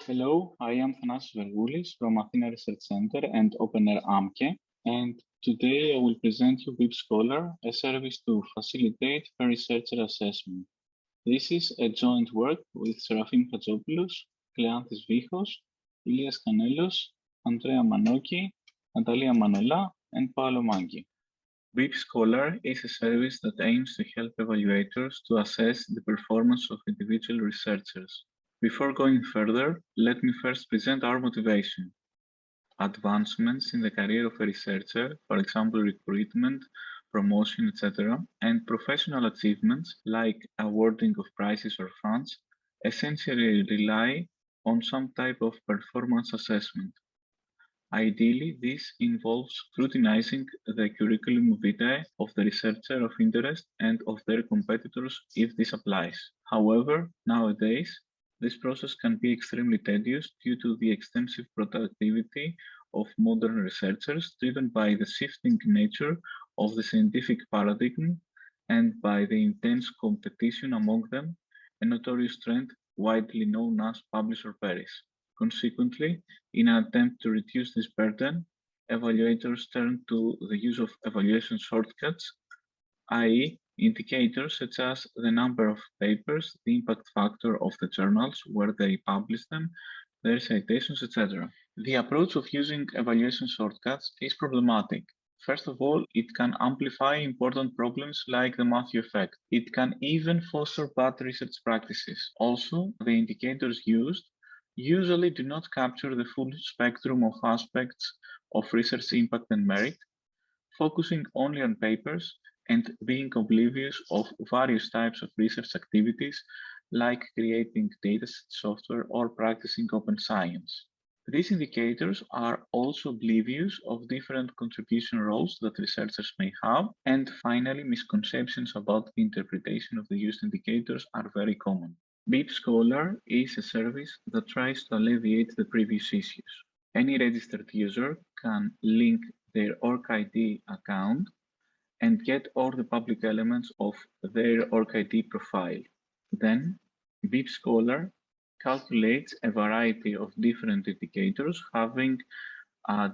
Hello, I am Thanasis Vergoulis from Athena Research Center and OpenAir AMKE, and today I will present you BIP Scholar, a service to facilitate fair researcher assessment. This is a joint work with Serafim Chatzopoulos, Kleanthis Vichos, Ilias Kanelos, Andrea Manoki, Natalia Manola, and Paolo Mangi. BIP Scholar is a service that aims to help evaluators to assess the performance of individual researchers. Before going further, let me first present our motivation. Advancements in the career of a researcher, for example, recruitment, promotion, etc., and professional achievements like awarding of prizes or funds essentially rely on some type of performance assessment. Ideally, this involves scrutinizing the curriculum vitae of the researcher of interest and of their competitors if this applies. However, nowadays, this process can be extremely tedious due to the extensive productivity of modern researchers, driven by the shifting nature of the scientific paradigm and by the intense competition among them, a notorious trend widely known as publish or perish. Consequently, in an attempt to reduce this burden, evaluators turn to the use of evaluation shortcuts, i.e., indicators such as the number of papers, the impact factor of the journals where they publish them, their citations, etc. The approach of using evaluation shortcuts is problematic. First of all, it can amplify important problems like the Matthew effect. It can even foster bad research practices. Also, the indicators used usually do not capture the full spectrum of aspects of research impact and merit, focusing only on papers and being oblivious of various types of research activities like creating dataset software or practicing open science. These indicators are also oblivious of different contribution roles that researchers may have, and finally, misconceptions about the interpretation of the used indicators are very common. BIP Scholar is a service that tries to alleviate the previous issues. Any registered user can link their OrgID account and get all the public elements of their OrgID profile. Then, BIP Scholar calculates a variety of different indicators having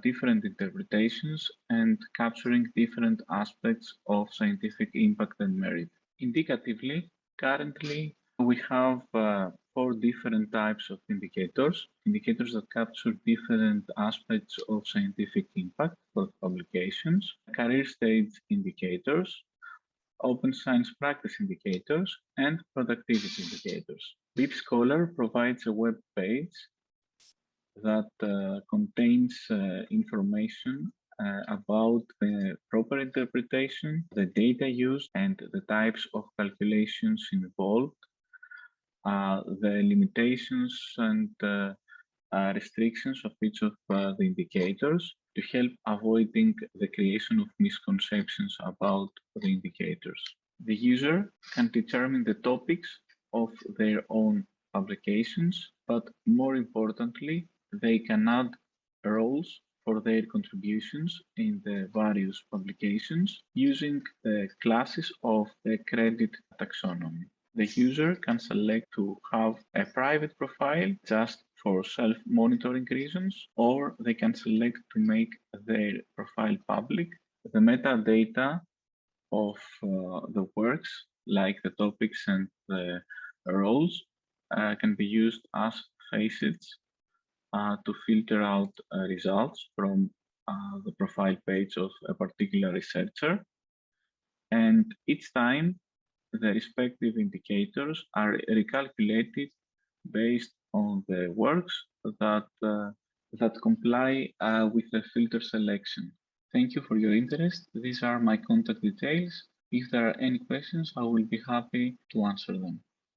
different interpretations and capturing different aspects of scientific impact and merit. Indicatively, currently, we have 4 different types of indicators that capture different aspects of scientific impact for publications, career stage indicators, open science practice indicators, and productivity indicators. BIP Scholar provides a web page that contains information about the proper interpretation, the data used, and the types of calculations involved, the limitations and restrictions of each of the indicators to help avoiding the creation of misconceptions about the indicators. The user can determine the topics of their own publications, but more importantly, they can add roles for their contributions in the various publications using the classes of the credit taxonomy. The user can select to have a private profile just for self-monitoring reasons, or they can select to make their profile public. The metadata of the works, like the topics and the roles, can be used as facets to filter out results from the profile page of a particular researcher. And each time, the respective indicators are recalculated based on the works that comply with the filter selection. Thank you for your interest. These are my contact details. If there are any questions, I will be happy to answer them.